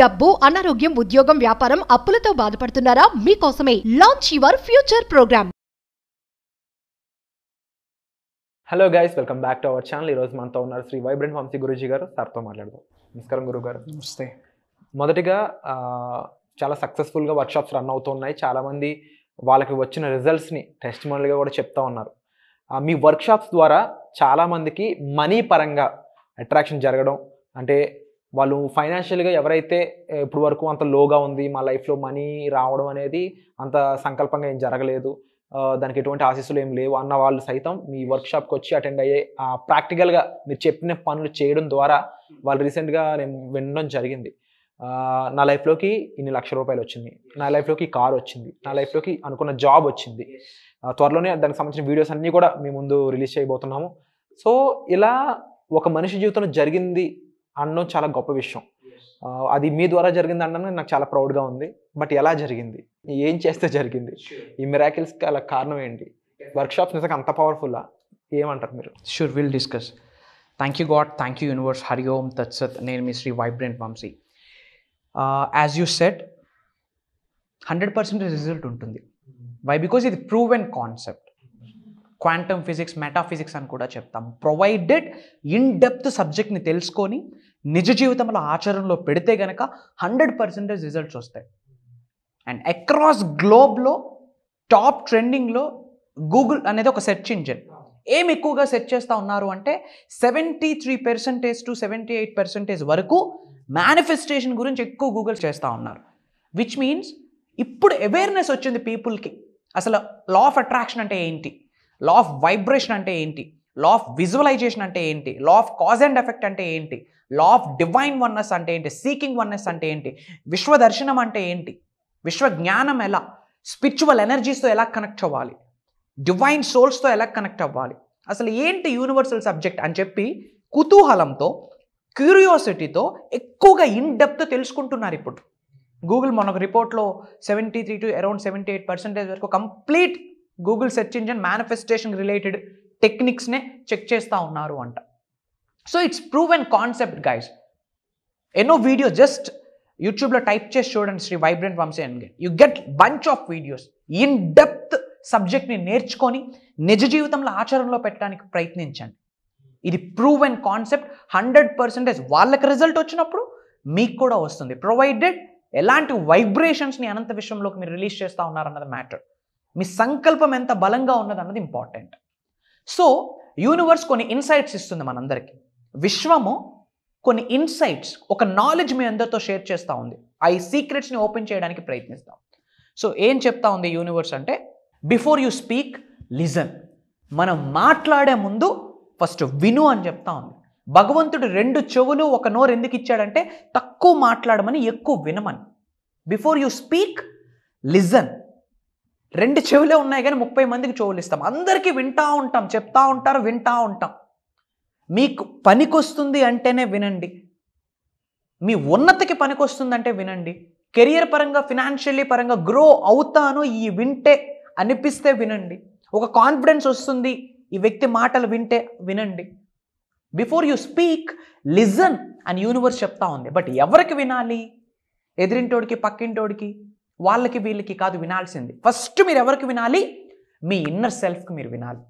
డబ్బు, అనారోగ్యం, ఉద్యోగం, వ్యాపారం, అప్పులతో బాధపడుతున్నారా? మీకోసమే launch your future programme. Hello guys, welcome back to our channel. ఈరోజు మనతో ఉన్నారు శ్రీ వైబ్రెంట్ వంశీ గురూజీ గారు. సార్తో మాట్లాడదాం. నమస్కారం గురువు గారు. నమస్తే. మొదటిగా చాలా సక్సెస్ఫుల్గా వర్క్షాప్స్ రన్ అవుతున్నాయి. చాలామంది వాళ్ళకి వచ్చిన రిజల్ట్స్ని టెస్టిమోనియల్గా కూడా చెప్తా ఉన్నారు. మీ వర్క్షాప్స్ ద్వారా చాలామందికి మనీ పరంగా అట్రాక్షన్ జరగడం, అంటే వాళ్ళు ఫైనాన్షియల్గా ఎవరైతే ఇప్పుడు వరకు అంత లోగా ఉంది, మా లైఫ్లో మనీ రావడం అనేది అంత సంకల్పంగా ఏం జరగలేదు, దానికి ఎటువంటి ఆశీస్సులు ఏం లేవు అన్న వాళ్ళు సైతం మీ వర్క్షాప్కి వచ్చి అటెండ్ అయ్యే ప్రాక్టికల్గా మీరు చెప్పిన పనులు చేయడం ద్వారా వాళ్ళు రీసెంట్గా నేను వినడం జరిగింది. నా లైఫ్లోకి ఇన్ని లక్షల రూపాయలు వచ్చింది, నా లైఫ్లోకి కారు వచ్చింది, నా లైఫ్లోకి అనుకున్న జాబ్ వచ్చింది. త్వరలోనే దానికి సంబంధించిన వీడియోస్ అన్నీ కూడా మీ ముందు రిలీజ్ చేయబోతున్నాము. సో ఇలా ఒక మనిషి జీవితంలో జరిగింది అనడం చాలా గొప్ప విషయం. అది మీ ద్వారా జరిగింది అనడానికి నాకు చాలా ప్రౌడ్గా ఉంది. బట్ ఎలా జరిగింది, ఏం చేస్తే జరిగింది, ఈ మిరాకిల్స్కి అలా కారణం ఏంటి? వర్క్షాప్స్ నిజంగా అంత పవర్ఫుల్లా? ఏమంటారు మీరు? Sure, will discuss. Thank you God, thank you universe, Hari Om తత్సత్. నేను మీ Shri vibrant Vamshi. As you said, 100% result ఉంటుంది. వై? బికాజ్ ఇది proven concept. Quantum physics, metaphysics అని కూడా చెప్తాం. ప్రొవైడెడ్ ఇన్ డెప్త్ సబ్జెక్ట్ని తెలుసుకొని నిజ జీవితంలో ఆచరణలో పెడితే కనుక 100% రిజల్ట్స్ వస్తాయి. అండ్ అక్రాస్ గ్లోబ్లో టాప్ ట్రెండింగ్లో గూగుల్ అనేది ఒక సెర్చ్ ఇంజిన్. ఏం ఎక్కువగా సెర్చ్ చేస్తూ ఉన్నారు అంటే 73% to 78% వరకు మేనిఫెస్టేషన్ గురించి ఎక్కువ గూగుల్ చేస్తూ ఉన్నారు. విచ్ మీన్స్ ఇప్పుడు అవేర్నెస్ వచ్చింది పీపుల్కి. అసలు లా ఆఫ్ అట్రాక్షన్ అంటే ఏంటి, లా ఆఫ్ వైబ్రేషన్ అంటే ఏంటి, లా ఆఫ్ విజువలైజేషన్ అంటే ఏంటి, law of cause and effect అంటే ఏంటి, లా ఆఫ్ డివైన్ వన్నెస్ అంటే ఏంటి, సీకింగ్ వన్నెస్ అంటే ఏంటి, విశ్వదర్శనం అంటే ఏంటి, విశ్వ జ్ఞానం ఎలా, స్పిరిచువల్ ఎనర్జీస్తో ఎలా కనెక్ట్ అవ్వాలి, డివైన్ సోల్స్తో ఎలా కనెక్ట్ అవ్వాలి, అసలు ఏంటి యూనివర్సల్ సబ్జెక్ట్ అని చెప్పి కుతూహలంతో, క్యూరియాసిటీతో ఎక్కువగా ఇన్ డెప్త్ తెలుసుకుంటున్నారు. ఇప్పుడు గూగుల్ మన ఒక రిపోర్ట్లో 73 to around 78% వరకు complete Google search engine manifestation related టెక్నిక్స్నే చెక్ చేస్తూ ఉన్నారు అంట. So it's proven concept guys. ఎన్నో వీడియో జస్ట్ యూట్యూబ్లో టైప్ చేసి చూడండి శ్రీ వైబ్రెంట్ వంశీ అని, you get bunch of videos. In depth సబ్జెక్ట్ని నేర్చుకొని నిజ జీవితంలో ఆచరణలో పెట్టడానికి ప్రయత్నించండి. ఇది ప్రూవెన్ కాన్సెప్ట్. 100% వాళ్ళకి రిజల్ట్ వచ్చినప్పుడు మీకు కూడా వస్తుంది, ప్రొవైడెడ్ ఎలాంటి వైబ్రేషన్స్ని అనంత విషయంలోకి మీరు రిలీజ్ చేస్తూ ఉన్నారన్నది మ్యాటర్. మీ సంకల్పం ఎంత బలంగా ఉన్నది అన్నది ఇంపార్టెంట్. సో యూనివర్స్ కొన్ని ఇన్సైట్స్ ఇస్తుంది మనందరికీ. విశ్వము కొన్ని ఇన్సైట్స్, ఒక నాలెడ్జ్ మీ అందరితో షేర్ చేస్తూ ఉంది. ఆ సీక్రెట్స్ని ఓపెన్ చేయడానికి ప్రయత్నిస్తాం. సో ఏం చెప్తా ఉంది యూనివర్స్ అంటే, బిఫోర్ యూ స్పీక్ లిజన్. మనం మాట్లాడే ముందు ఫస్ట్ విను అని చెప్తా ఉంది. భగవంతుడు 2 చెవులు 1 నోరు ఎందుకు ఇచ్చాడంటే తక్కువ మాట్లాడమని, ఎక్కువ వినమని. Before you speak listen. 2 చెవులే ఉన్నాయి కానీ 30 మందికి చెవులు ఇస్తాం. అందరికీ వింటూ ఉంటాం, చెప్తా ఉంటారు, వింటూ ఉంటాం. మీకు పనికొస్తుంది అంటేనే వినండి, మీ ఉన్నతికి పనికొస్తుందంటే వినండి, కెరియర్ పరంగా ఫినాన్షియల్లీ పరంగా గ్రో అవుతాను ఈ వింటే అనిపిస్తే వినండి, ఒక కాన్ఫిడెన్స్ వస్తుంది ఈ వ్యక్తి మాటలు వింటే వినండి. బిఫోర్ యూ స్పీక్ లిజన్ అని యూనివర్స్ చెప్తా ఉంది. బట్ ఎవరికి వినాలి? ఎదిరింటోడికి, పక్కింటోడికి, వాళ్ళకి వీళ్ళకి కాదు వినాల్సింది. ఫస్ట్ మీరు ఎవరికి వినాలి? మీ ఇన్నర్ సెల్ఫ్కి మీరు వినాలి.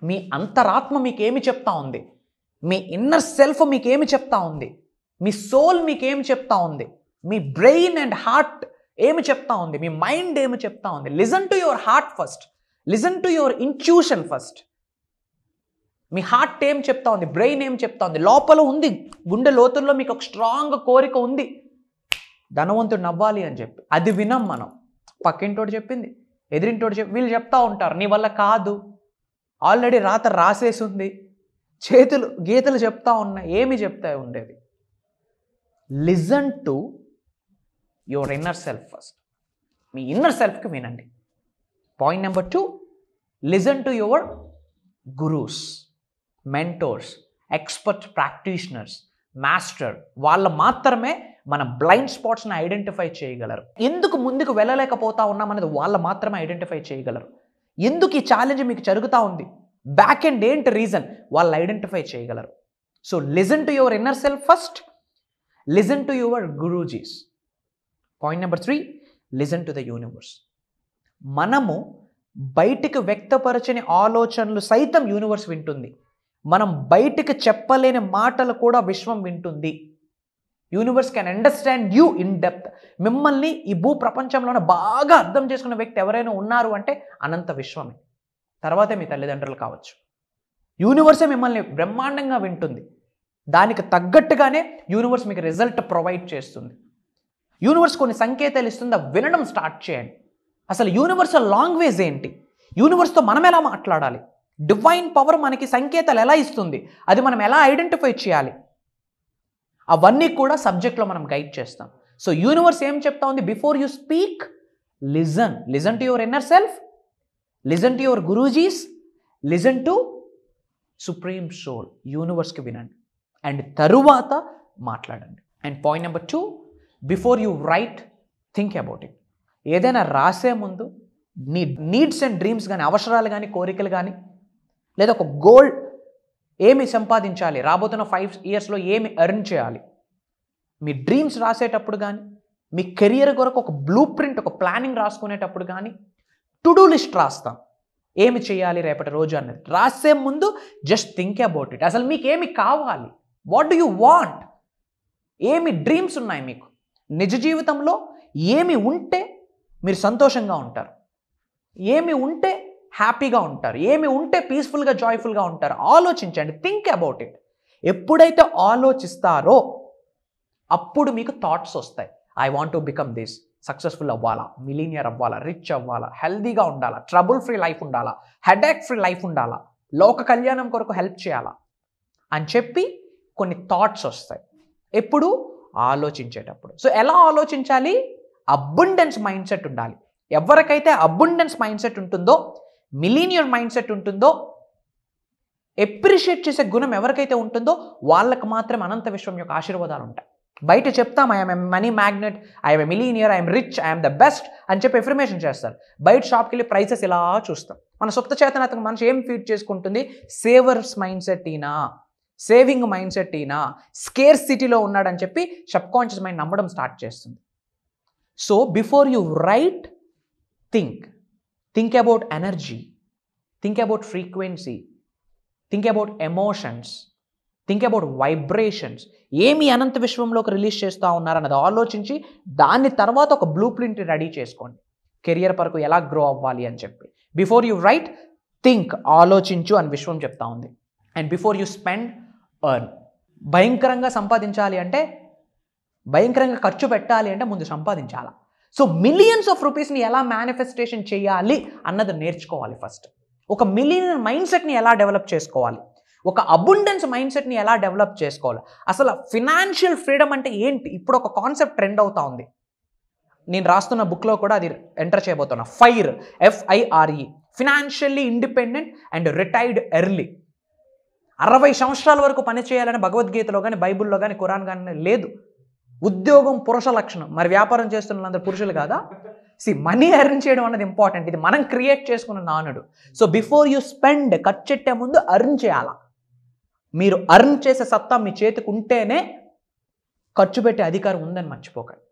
మీ అంతరాత్మ మీకేమి చెప్తా ఉంది, మీ ఇన్నర్ సెల్ఫ్ మీకేమి చెప్తా ఉంది, మీ సోల్ మీకేమి చెప్తా ఉంది, మీ బ్రెయిన్ అండ్ హార్ట్ ఏమి చెప్తా ఉంది, మీ మైండ్ ఏమి చెప్తా ఉంది. Listen to your heart first, listen to your intuition first. Me heart ఏం చెప్తా ఉంది, బ్రెయిన్ ఏం చెప్తా ఉంది, లోపల ఉంది, గుండె లోతుల్లో మీకు ఒక స్ట్రాంగ్ కోరిక ఉంది, ధనవంతుడు నవ్వాలి అని చెప్పి. అది వినం మనం. పక్కింటోడు చెప్పింది, ఎదిరింటోడు వీళ్ళు చెప్తా ఉంటారు, నీ వల్ల కాదు, ఆల్రెడీ రాత రాసేసి ఉంది, చేతులు గీతలు చెప్తా ఉన్నాయి. ఏమి చెప్తా ఉండేది? Listen to your inner self first. మీ ఇన్నర్ సెల్ఫ్కి వినండి. Point number 2, listen to your gurus, mentors, expert practitioners, master. వాళ్ళు మాత్రమే మన బ్లైండ్ స్పాట్స్ని ఐడెంటిఫై చేయగలరు. ఎందుకు ముందుకు వెళ్ళలేకపోతా ఉన్నామనేది వాళ్ళు మాత్రమే ఐడెంటిఫై చేయగలరు. ఎందుకు ఈ ఛాలెంజ్ మీకు జరుగుతూ ఉంది, బ్యాక్ ఎండ్ ఏంటి రీజన్, వాళ్ళు ఐడెంటిఫై చేయగలరు. So listen to your inner self first, listen to your gurujis. Point number 3, listen to the universe. మనము బయటికి వ్యక్తపరచని ఆలోచనలు సైతం యూనివర్స్ వింటుంది. మనం బయటికి చెప్పలేని మాటలు కూడా విశ్వం వింటుంది. Universe can understand you in depth. మిమ్మల్ని ఈ భూ ప్రపంచంలోనే బాగా అర్థం చేసుకున్న వ్యక్తి ఎవరైనా ఉన్నారు అంటే అనంత విశ్వమే, తర్వాతే మీ తల్లిదండ్రులు కావచ్చు. యూనివర్సే మిమ్మల్ని బ్రహ్మాండంగా వింటుంది. దానికి తగ్గట్టుగానే యూనివర్స్ మీకు రిజల్ట్ ప్రొవైడ్ చేస్తుంది. యూనివర్స్ కొన్ని సంకేతాలు ఇస్తుందా, వినడం స్టార్ట్ చేయండి. అసలు యూనివర్సల్ లాంగ్వేజ్ ఏంటి, యూనివర్స్తో మనం ఎలా మాట్లాడాలి, డివైన్ పవర్ మనకి సంకేతాలు ఎలా ఇస్తుంది, అది మనం ఎలా ఐడెంటిఫై చేయాలి, అవన్నీ కూడా సబ్జెక్ట్లో మనం గైడ్ చేస్తాం. సో యూనివర్స్ ఏం చెప్తా ఉంది, before you speak listen to your inner self, listen to your gurujis, listen to supreme soul. యూనివర్స్కి వినండి అండ్ తరువాత మాట్లాడండి. And point number 2, before you write, think about it. ఏదైనా రాసే ముందు నీ నీడ్స్ అండ్ డ్రీమ్స్ కానీ, అవసరాలు కానీ, కోరికలు కానీ, లేదా ఒక గోల్, ఏమి సంపాదించాలి, రాబోతున్న 5 yearsలో ఏమి ఎర్న్ చేయాలి, మీ డ్రీమ్స్ రాసేటప్పుడు కానీ, మీ కెరియర్ కొరకు ఒక బ్లూ ప్రింట్, ఒక ప్లానింగ్ రాసుకునేటప్పుడు కానీ, టు డూ లిస్ట్ రాస్తాం. ఏమి చేయాలి రేపటి రోజు అన్నది రాసే ముందు జస్ట్ థింక్ అబౌట్ ఇట్. అసలు మీకు ఏమి కావాలి, వాట్ డూ యూ వాంట్, ఏమి డ్రీమ్స్ ఉన్నాయి మీకు, నిజ జీవితంలో ఏమి ఉంటే మీరు సంతోషంగా ఉంటారు, ఏమి ఉంటే హ్యాపీగా ఉంటారు, ఏమి ఉంటే పీస్ఫుల్గా జాయ్ఫుల్గా ఉంటారు, ఆలోచించండి. Think about it. ఎప్పుడైతే ఆలోచిస్తారో అప్పుడు మీకు థాట్స్ వస్తాయి. I want to become this, successful అవ్వాలా, మిలీనియర్ అవ్వాలా, రిచ్ అవ్వాలా, హెల్దీగా ఉండాలా, ట్రబుల్ ఫ్రీ లైఫ్ ఉండాలా, హెడేక్ ఫ్రీ లైఫ్ ఉండాలా, లోక కళ్యాణం కొరకు హెల్ప్ చేయాలా అని చెప్పి కొన్ని థాట్స్ వస్తాయి. ఎప్పుడు ఆలోచించేటప్పుడు. సో ఎలా ఆలోచించాలి, అబండెన్స్ మైండ్ సెట్ ఉండాలి. ఎవరికైతే అబండెన్స్ మైండ్ సెట్ ఉంటుందో, మిలీనియర్ మైండ్ సెట్ ఉంటుందో, ఎప్రిషియేట్ చేసే గుణం ఎవరికైతే ఉంటుందో వాళ్ళకి మాత్రం అనంత విశ్వం యొక్క ఆశీర్వాదాలు ఉంటాయి. బయట చెప్తాం I'm a money magnet, I'm a millionaire, I'm rich, I'm the best అని చెప్పి ఎఫర్మేషన్ చేస్తారు. బయట షాప్కి వెళ్ళి ప్రైసెస్ ఇలా చూస్తాం. మన సొంత చేతనతకు మనిషి ఏం ఫీడ్ చేసుకుంటుంది, సేవర్స్ మైండ్ సెట్ ఈనా, సేవింగ్ మైండ్ సెట్ ఈనా, స్కేర్ సిటీలో ఉన్నాడని చెప్పి సబ్కాన్షియస్ మైండ్ నమ్మడం స్టార్ట్ చేస్తుంది. So before you write, think about energy, think about frequency, think about emotions, think about vibrations. ఏమి అనంత విశ్వంలోకి రిలీజ్ చేస్తూ ఉన్నారన్నది ఆలోచించి దాని తర్వాత ఒక బ్లూ ప్రింట్ రెడీ చేసుకోండి, కెరియర్ పరకు ఎలా గ్రో అవ్వాలి అని చెప్పి. బిఫోర్ యూ రైట్, థింక్, ఆలోచించు అని విశ్వం చెప్తా ఉంది. And before you spend, earn. భయంకరంగా సంపాదించాలి అంటే, భయంకరంగా ఖర్చు పెట్టాలి అంటే ముందు సంపాదించాలా. సో మిలియన్స్ ఆఫ్ రూపీస్ని ఎలా మేనిఫెస్టేషన్ చేయాలి అన్నది నేర్చుకోవాలి ఫస్ట్. ఒక మిలియనర్ మైండ్ సెట్ని ఎలా డెవలప్ చేసుకోవాలి, ఒక అబండెన్స్ మైండ్ సెట్ని ఎలా డెవలప్ చేసుకోవాలి, అసలు ఫినాన్షియల్ ఫ్రీడమ్ అంటే ఏంటి, ఇప్పుడు ఒక కాన్సెప్ట్ ట్రెండ్ అవుతా ఉంది. నేను రాస్తున్న బుక్లో కూడా అది ఎంటర్ చేయబోతున్నా. FIRE, FIRE, financially independent and retired early. 60 సంవత్సరాల వరకు పని చేయాలని భగవద్గీతలో కానీ, బైబుల్లో కానీ, ఖురాన్ కానీ లేదు. ఉద్యోగం పురుష లక్షణం. మరి వ్యాపారం చేస్తున్న వాళ్ళందరూ పురుషులు కాదా? మనీ ఎర్న్ చేయడం అన్నది ఇంపార్టెంట్. ఇది మనం క్రియేట్ చేసుకున్న నానుడు. సో బిఫోర్ యూ స్పెండ్, ఖర్చు పెట్టే ముందు ఎర్న్ చేయాలా. మీరు ఎర్న్ చేసే సత్తా మీ చేతికి ఉంటేనే ఖర్చు పెట్టే అధికారం ఉందని మర్చిపోకండి.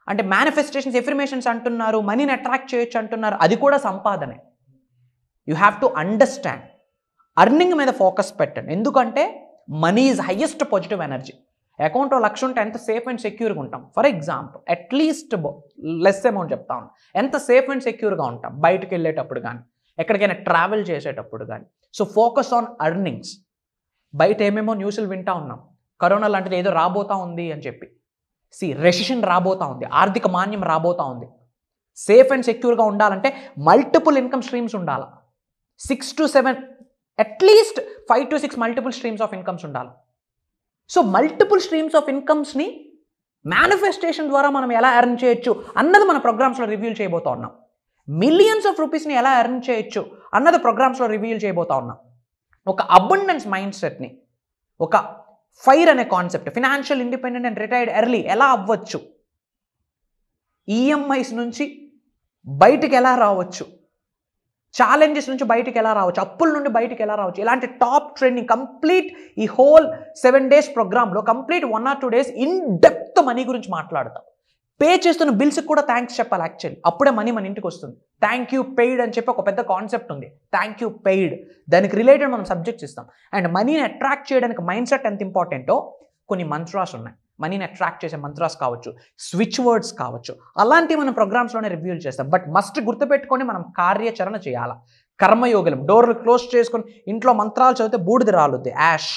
అంటే మేనిఫెస్టేషన్స్, ఎఫర్మేషన్స్ అంటున్నారు, మనీని అట్రాక్ట్ చేయొచ్చు అంటున్నారు, అది కూడా సంపాదనే. You have to understand. Earning మీద ఫోకస్ పెట్టండి. ఎందుకంటే money is highest positive energy. అకౌంట్లో 1,00,000 ఉంటే ఎంత సేఫ్ అండ్ సెక్యూర్గా ఉంటాం. For example, at least less amount చెప్తా ఉన్నాం, ఎంత సేఫ్ అండ్ సెక్యూర్గా ఉంటాం బయటకు వెళ్ళేటప్పుడు కానీ, ఎక్కడికైనా ట్రావెల్ చేసేటప్పుడు కానీ. So focus on earnings. బయట ఏమేమో న్యూస్లు వింటా ఉన్నాం, కరోనా లాంటిది ఏదో రాబోతా ఉంది అని చెప్పి. రెసిషన్ రాబోతా ఉంది, ఆర్థిక మాన్యం రాబోతా ఉంది. సేఫ్ అండ్ సెక్యూర్గా ఉండాలంటే మల్టిపుల్ ఇన్కమ్ స్ట్రీమ్స్ ఉండాలి. 6 to 7, at least 5 to 6 multiple streams of incomes ఉండాలి. సో మల్టిపుల్ స్ట్రీమ్స్ ఆఫ్ ఇన్కమ్స్ని మేనిఫెస్టేషన్ ద్వారా మనం ఎలా ఎర్న్ చేయొచ్చు అన్నది మన ప్రోగ్రామ్స్లో రివ్యూల్ చేయబోతా ఉన్నాం. మిలియన్స్ ఆఫ్ రూపీస్ని ఎలా ఎర్న్ చేయొచ్చు అన్నది ప్రోగ్రామ్స్లో రివ్యూల్ చేయబోతా ఉన్నాం. ఒక అబండెన్స్ మైండ్ సెట్ని, ఒక FIRE అనే concept, financial independent and retired early ఎలా అవ్వచ్చు, EMIs నుంచి బయటికి ఎలా రావచ్చు, ఛాలెంజెస్ నుంచి బయటికి ఎలా రావచ్చు, అప్పుల నుండి బయటికి ఎలా రావచ్చు, ఇలాంటి టాప్ ట్రైనింగ్ కంప్లీట్ ఈ హోల్ 7 days ప్రోగ్రామ్లో complete 1 or 2 days in depth money గురించి మాట్లాడతాం. పే చేస్తున్న బిల్స్కి కూడా థ్యాంక్స్ చెప్పాలి యాక్చువల్లీ, అప్పుడే మనీ మన ఇంటికి వస్తుంది. థ్యాంక్ యూ పెయిడ్ అని చెప్పి ఒక పెద్ద కాన్సెప్ట్ ఉంది, థ్యాంక్ యూ పెయిడ్. దానికి రిలేటెడ్ మనం సబ్జెక్ట్స్ ఇస్తాం. అండ్ మనీని అట్రాక్ట్ చేయడానికి మైండ్ సెట్ ఎంత ఇంపార్టెంటో కొన్ని మంత్రాస్ ఉన్నాయి. మనీని అట్రాక్ట్ చేసే మంత్రాస్ కావచ్చు, స్విచ్ వర్డ్స్ కావచ్చు, అలాంటివి మనం ప్రోగ్రామ్స్లోనే రివ్యూ చేస్తాం. బట్ మస్ట్ గుర్తుపెట్టుకొని మనం కార్యాచరణ చేయాలి. కర్మయోగం, డోర్లు క్లోజ్ చేసుకొని ఇంట్లో మంత్రాలు చదివితే బూడిద రాలుద్ది, యాష్.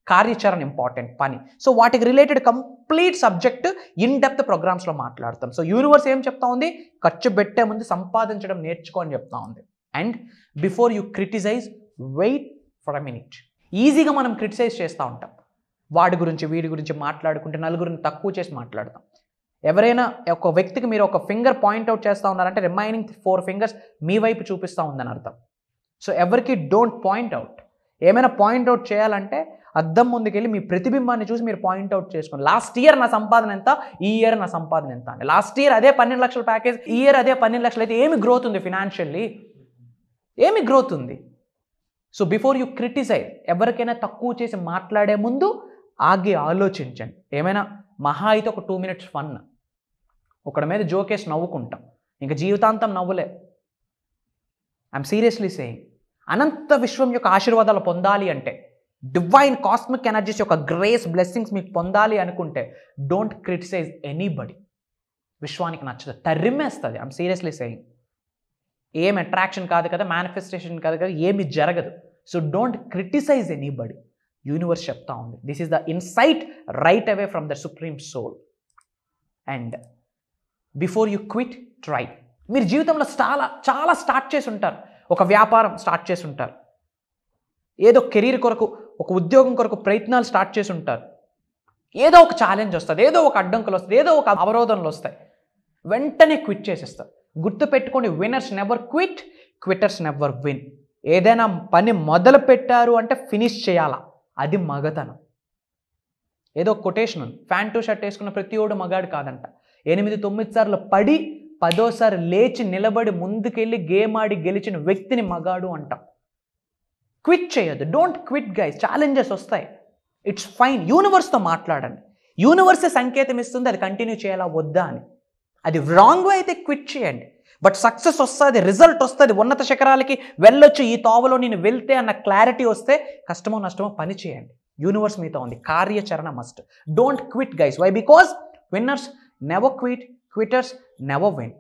కార్యాచరణ ఇంపార్టెంట్, పని. సో వాటికి related complete subject in depth ప్రోగ్రామ్స్లో మాట్లాడతాం. సో యూనివర్స్ ఏం చెప్తా ఉంది, ఖర్చు పెట్టే ముందు సంపాదించడం నేర్చుకో అని చెప్తా ఉంది. And before you criticise wait for a minute. ఈజీగా మనం క్రిటిసైజ్ చేస్తూ ఉంటాం, వాడి గురించి వీడి గురించి మాట్లాడుకుంటే నలుగురిని తక్కువ చేసి మాట్లాడతాం. ఎవరైనా ఒక వ్యక్తికి మీరు ఒక ఫింగర్ పాయింట్అవుట్ చేస్తూ ఉన్నారంటే రిమైనింగ్ 4 fingers మీ వైపు చూపిస్తూ ఉందని అర్థం. సో ఎవరికి డోంట్ పాయింట్అవుట్. ఏమైనా పాయింట్అవుట్ చేయాలంటే అద్దం ముందుకెళ్ళి మీ ప్రతిబింబాన్ని చూసి మీరు పాయింట్అవుట్ చేసుకోండి. లాస్ట్ ఇయర్ నా సంపాదన ఎంత, ఈ ఇయర్ నా సంపాదన ఎంత అని. లాస్ట్ ఇయర్ అదే 12 లక్షల ప్యాకేజ్, ఈ ఇయర్ అదే 12 లక్షలు అయితే ఏమి గ్రోత్ ఉంది ఫినాన్షియల్లీ, ఏమి గ్రోత్ ఉంది? సో బిఫోర్ యూ క్రిటిసైజ్, ఎవరికైనా తక్కువ చేసి మాట్లాడే ముందు ఆగి ఆలోచించండి. ఏమైనా మహా అయితే ఒక 2 minutes ఫన్, ఒకడి మీద జోకేసి నవ్వుకుంటాం, ఇంకా జీవితాంతం నవ్వులే. ఐఎమ్ సీరియస్లీ సేయింగ్, అనంత విశ్వం యొక్క ఆశీర్వాదాలు పొందాలి అంటే, డివైన్ కాస్మిక్ ఎనర్జీస్ యొక్క గ్రేస్ బ్లెస్సింగ్స్ మీకు పొందాలి అనుకుంటే డోంట్ క్రిటిసైజ్ ఎనీబడి. విశ్వానికి నచ్చదు, తరిమేస్తుంది. I'm seriously saying. ఏం అట్రాక్షన్ కాదు కదా, మేనిఫెస్టేషన్ కాదు కదా, ఏమి జరగదు. So don't criticize anybody. Universe చెప్తా ఉంది, this is the insight right away from the supreme soul. And before you quit, try. మీరు జీవితంలో చాలా స్టార్ట్ చేసి ఉంటారు. ఒక వ్యాపారం స్టార్ట్ చేసి ఉంటారు, ఏదో కెరీర్ కొరకు, ఒక ఉద్యోగం కొరకు ప్రయత్నాలు స్టార్ట్ చేసి ఉంటారు. ఏదో ఒక ఛాలెంజ్ వస్తుంది, ఏదో ఒక అడ్డంకులు వస్తుంది, ఏదో ఒక అవరోధనలు వస్తాయి, వెంటనే క్విట్ చేసేస్తారు. గుర్తుపెట్టుకోండి, winners never quit, quitters never win. ఏదైనా పని మొదలు పెట్టారు అంటే ఫినిష్ చేయాలా, అది మగతనం. ఏదో కొటేషన్ ఉంది, ప్యాంటు షర్ట్ వేసుకున్న ప్రతి ఓడు మగాడు కాదంట. 8-9 సార్లు పడి 10వ లేచి నిలబడి ముందుకెళ్ళి గేమ్ ఆడి గెలిచిన వ్యక్తిని మగాడు అంటాం. క్విట్ చేయొద్దు, డోంట్ క్విట్ గైస్. ఛాలెంజెస్ వస్తాయి, ఇట్స్ ఫైన్. యూనివర్స్తో మాట్లాడండి, యూనివర్సే సంకేతం ఇస్తుంది అది కంటిన్యూ చేయాలా వద్దా అని. అది రాంగ్ వే అయితే క్విట్ చేయండి. బట్ సక్సెస్ వస్తుంది, రిజల్ట్ వస్తుంది, ఉన్నత శిఖరాలకి వెళ్ళొచ్చు, ఈ తోవలో నేను వెళ్తే అన్న క్లారిటీ వస్తే కష్టమో నష్టమో పని చేయండి. యూనివర్స్ మీతో ఉంది, కార్యాచరణ must. Don't quit guys. Why? Because winners never quit, quitters never win.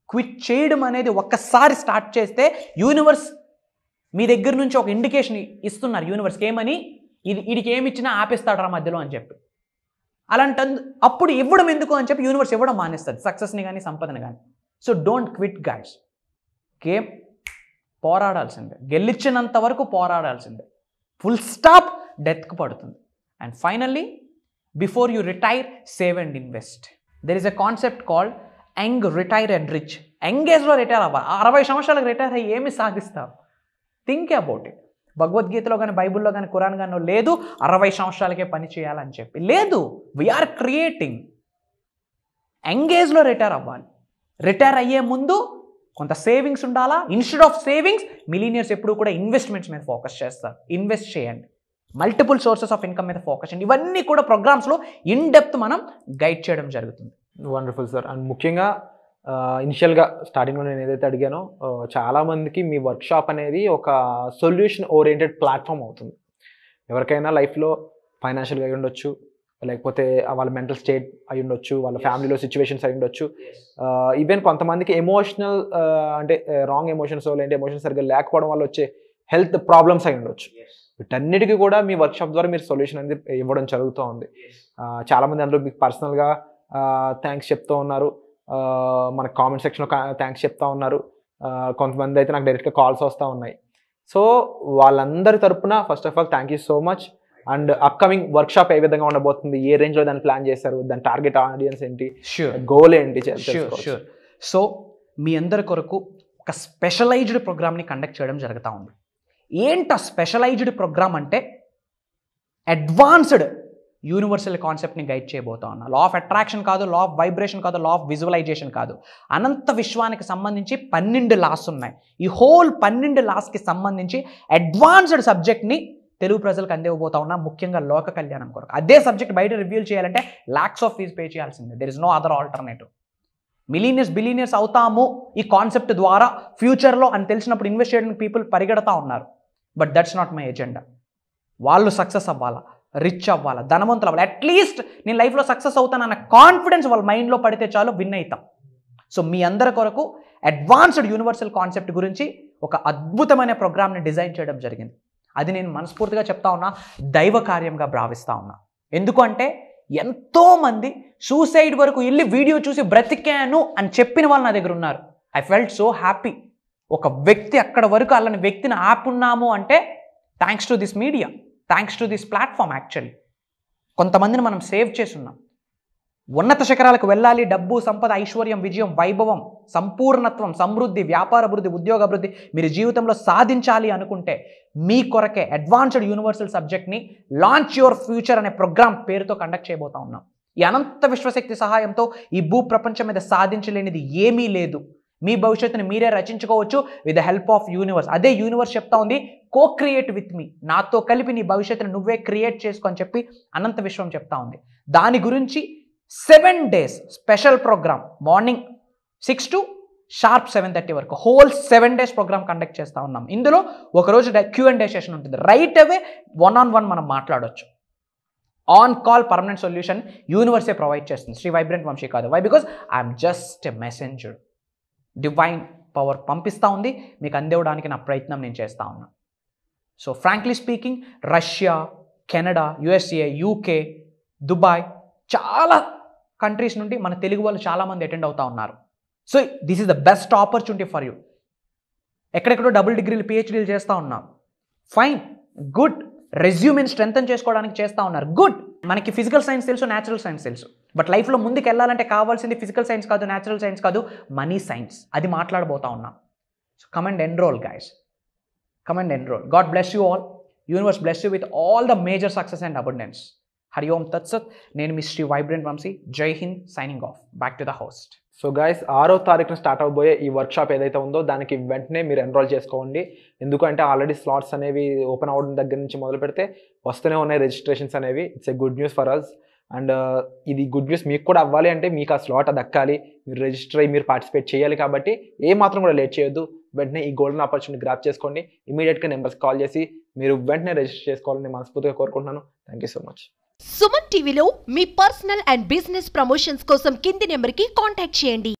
Quit చేయడం అనేది ఒక్కసారి స్టార్ట్ చేస్తే యూనివర్స్ మీ దగ్గర నుంచి ఒక ఇండికేషన్ ఇస్తున్నారు యూనివర్స్కి, ఏమని, వీడికి ఏమి ఇచ్చినా ఆపేస్తాడు రా మధ్యలో అని చెప్పి. అలాంటి అప్పుడు ఇవ్వడం ఎందుకు అని చెప్పి యూనివర్స్ ఇవ్వడం మానేస్తుంది, సక్సెస్ని కానీ సంపదని కానీ. So don't quit guys. Game పోరాడాల్సిందే, గెలిచినంత వరకు పోరాడాల్సిందే. ఫుల్ స్టాప్, డెత్కు పడుతుంది. And finally, before you retire, save and invest. There is a concept called young, retire and rich. Young ఏజ్లో రిటైర్ అవ్వాలి, 60 సంవత్సరాలకు రిటైర్ అయ్యి ఏమి సాధిస్తావు? Think about it. భగవద్గీతలో కానీ, బైబుల్లో కానీ, ఖురాన్ కానీ లేదు 60 సంవత్సరాలకే పని చేయాలని చెప్పి. లేదు, వీఆర్ క్రియేటింగ్. యంగ్ ఏజ్లో రిటైర్ అవ్వాలి. రిటైర్ అయ్యే ముందు కొంత సేవింగ్స్ ఉండాలా. ఇన్స్టెడ్ ఆఫ్ సేవింగ్స్, మిలీనియర్స్ ఎప్పుడు కూడా ఇన్వెస్ట్మెంట్స్ మీద ఫోకస్ చేస్తారు. ఇన్వెస్ట్ చేయండి, మల్టిపుల్ సోర్సెస్ ఆఫ్ ఇన్కమ్ మీద ఫోకస్ చేయండి. ఇవన్నీ కూడా ప్రోగ్రామ్స్లో ఇన్ డెప్త్ మనం గైడ్ చేయడం జరుగుతుంది. Wonderful sir. అండ్ ముఖ్యంగా ఇనిషియల్గా స్టార్టింగ్లో నేను ఏదైతే అడిగానో, చాలామందికి మీ వర్క్షాప్ అనేది ఒక సొల్యూషన్ ఓరియంటెడ్ ప్లాట్ఫామ్ అవుతుంది. ఎవరికైనా లైఫ్లో ఫైనాన్షియల్గా అయి ఉండొచ్చు, లేకపోతే వాళ్ళ మెంటల్ స్టేట్ అయి ఉండొచ్చు, వాళ్ళ ఫ్యామిలీలో సిచ్యువేషన్స్ అయి ఉండొచ్చు, ఈవెన్ కొంతమందికి ఎమోషనల్ అంటే రాంగ్ ఎమోషన్స్, లేదంటే ఎమోషన్స్ సరిగ్గా లేకపోవడం వల్ల వచ్చే హెల్త్ ప్రాబ్లమ్స్ అయి ఉండొచ్చు. వీటన్నిటికీ కూడా మీ వర్క్షాప్ ద్వారా మీరు సొల్యూషన్ అనేది ఇవ్వడం జరుగుతూ ఉంది. చాలామంది అందులో మీకు పర్సనల్గా థ్యాంక్స్ చెప్తూ ఉన్నారు, మన కామెంట్ సెక్షన్లో థ్యాంక్స్ చెప్తా ఉన్నారు. కొంతమంది అయితే నాకు డైరెక్ట్గా కాల్స్ వస్తూ ఉన్నాయి. సో వాళ్ళందరి తరపున first of all thank you so much. And upcoming workshop ఏ విధంగా ఉండబోతుంది, ఏ రేంజ్లో దాన్ని ప్లాన్ చేశారు, దాని టార్గెట్ ఆడియన్స్ ఏంటి, గోల్ ఏంటి? షూర్. సో మీ అందరి కొరకు ఒక స్పెషలైజ్డ్ ప్రోగ్రామ్ని కండక్ట్ చేయడం జరుగుతూ ఉంది. ఏంటి ఆ స్పెషలైజ్డ్ ప్రోగ్రామ్ అంటే, అడ్వాన్స్డ్ యూనివర్సల్ కాన్సెప్ట్ని గైడ్ చేయబోతా ఉన్నా. లా ఆఫ్ అట్రాక్షన్ కాదు, లా ఆఫ్ వైబ్రేషన్ కాదు, లా ఆఫ్ విజువలైజేషన్ కాదు, అనంత విశ్వానికి సంబంధించి 12 లాస్ ఉన్నాయి. ఈ హోల్ 12 లాస్కి సంబంధించి అడ్వాన్స్డ్ సబ్జెక్ట్ని తెలుగు ప్రజలకు అందివ్వబోతా ఉన్నా, ముఖ్యంగా లోక కళ్యాణం కొరకు. అదే సబ్జెక్ట్ బయట రివ్యూల్ చేయాలంటే లాక్స్ ఆఫ్ ఫీజు పే చేయాల్సిందే. There is no other alternative. Millionaires billionaires అవుతాము ఈ కాన్సెప్ట్ ద్వారా ఫ్యూచర్లో అని తెలిసినప్పుడు ఇన్వెస్ట్ చేయడానికి పీపుల్ పరిగెడతా ఉన్నారు. But that's not my agenda. వాళ్ళు సక్సెస్ అవ్వాలా, రిచ్ అవ్వాలా, ధనవంతులు అవ్వాలి, అట్లీస్ట్ నేను లైఫ్లో సక్సెస్ అవుతానన్న కాన్ఫిడెన్స్ వాళ్ళ మైండ్లో పడితే చాలు, విన్ అవుతాం. సో మీ అందరి కొరకు అడ్వాన్స్డ్ యూనివర్సల్ కాన్సెప్ట్ గురించి ఒక అద్భుతమైన ప్రోగ్రామ్ని డిజైన్ చేయడం జరిగింది. అది నేను మనస్ఫూర్తిగా చెప్తా ఉన్నా, దైవ కార్యంగా భావిస్తా ఉన్నా. ఎందుకంటే ఎంతోమంది సూసైడ్ వరకు వెళ్ళి వీడియో చూసి బ్రతికాను అని చెప్పిన వాళ్ళు నా దగ్గర ఉన్నారు. I felt so happy. ఒక వ్యక్తి అక్కడ వరకు అలాంటి వ్యక్తిని ఆపున్నాము అంటే thanks to this media, thanks to this platform. Actually కొంతమందిని మనం సేవ్ చేసున్నాం. ఉన్నత శిఖరాలకు వెళ్ళాలి, డబ్బు, సంపద, ఐశ్వర్యం, విజయం, వైభవం, సంపూర్ణత్వం, సమృద్ధి, వ్యాపార అభివృద్ధి, ఉద్యోగ అభివృద్ధి మీరు జీవితంలో సాధించాలి అనుకుంటే మీ కొరకే అడ్వాన్స్డ్ యూనివర్సల్ సబ్జెక్ట్ని లాంచ్ యువర్ ఫ్యూచర్ అనే ప్రోగ్రామ్ పేరుతో కండక్ట్ చేయబోతా ఉన్నాం. ఈ అనంత విశ్వశక్తి సహాయంతో ఈ భూ ప్రపంచం మీద సాధించలేనిది ఏమీ లేదు. మీ భవిష్యత్తుని మీరే రచించుకోవచ్చు with the help of universe. అదే యూనివర్స్ చెప్తా ఉంది, కో క్రియేట్ విత్ మీ, నాతో కలిపి నీ భవిష్యత్తుని నువ్వే క్రియేట్ చేసుకో అని చెప్పి అనంత విశ్వం చెప్తా ఉంది. దాని గురించి 7 days special programme, morning 6 to sharp 7:30 వరకు హోల్ 7 days ప్రోగ్రామ్ కండక్ట్ చేస్తూ ఉన్నాం. ఇందులో ఒకరోజు Q&A సెషన్ ఉంటుంది. రైట్ అవే 1-on-1 మనం మాట్లాడవచ్చు. ఆన్ కాల్ పర్మనెంట్ సొల్యూషన్ యూనివర్సే ప్రొవైడ్ చేస్తుంది, శ్రీ వైబ్రెంట్ వంశీ కాదు. Why? Because I'm just a messenger. Divine power పంపిస్తూ ఉంది, మీకు అందివ్వడానికి నా ప్రయత్నం నేను చేస్తూ ఉన్నా. So frankly speaking, Russia, Canada, USA, UK, Dubai, చాలా కంట్రీస్ నుండి మన తెలుగు వాళ్ళు చాలామంది అటెండ్ అవుతూ ఉన్నారు. So this is the best opportunity for you. ఎక్కడెక్కడో డబుల్ డిగ్రీలు, PhDలు చేస్తూ ఉన్నాం. Fine, good. రెజ్యూమెని స్ట్రెంథన్ చేసుకోవడానికి చేస్తూ ఉన్నారు. గుడ్. మనకి ఫిజికల్ సైన్స్ తెలుసు, న్యాచురల్ సైన్స్ తెలుసు. బట్ లైఫ్లో ముందుకు వెళ్ళాలంటే కావాల్సింది ఫిజికల్ సైన్స్ కాదు, న్యాచురల్ సైన్స్ కాదు, మనీ సైన్స్. అది మాట్లాడబోతా ఉన్నాం. So come and enroll guys, come and enroll. God bless you all. Universe bless you with all the major success and abundance. Hari Om తత్సత్. నేను మీ Shri vibrant Vamshi. Jai Hind. Signing off. Back to the host. So guys, 6వ తారీఖున start అవబోయే ఈ workshop ఏదైతే ఉందో దానికి వెంటనే మీరు ఎన్రోల్ చేసుకోండి. ఎందుకంటే ఆల్రెడీ స్లాట్స్ అనేవి ఓపెన్ అవ్వడం దగ్గర నుంచి మొదలు పెడితే వస్తూనే ఉన్నాయి రిజిస్ట్రేషన్స్ అనేవి. It's a good news for us. And ఇది గుడ్ న్యూస్ మీకు కూడా అవ్వాలి అంటే మీకు ఆ స్లాట్ దక్కాలి, మీరు రిజిస్టర్ అయ్యి మీరు పార్టిసిపేట్ చేయాలి. కాబట్టి ఏ మాత్రం కూడా లేట్ చేయొద్దు. వెంటనే ఈ గోల్డెన్ ఆపర్చునిటీ గ్రాప్ చేసుకోండి. ఇమీడియట్గా నెంబర్స్ కాల్ చేసి మీరు వెంటనే రిజిస్టర్ చేసుకోవాలని మనస్ఫూర్తిగా కోరుకుంటున్నాను. Thank you so much. Suman టీవీలో మీ పర్సనల్ అండ్ బిజినెస్ ప్రమోషన్స్ కోసం కింది నెంబర్కి కాంటాక్ట్ చేయండి.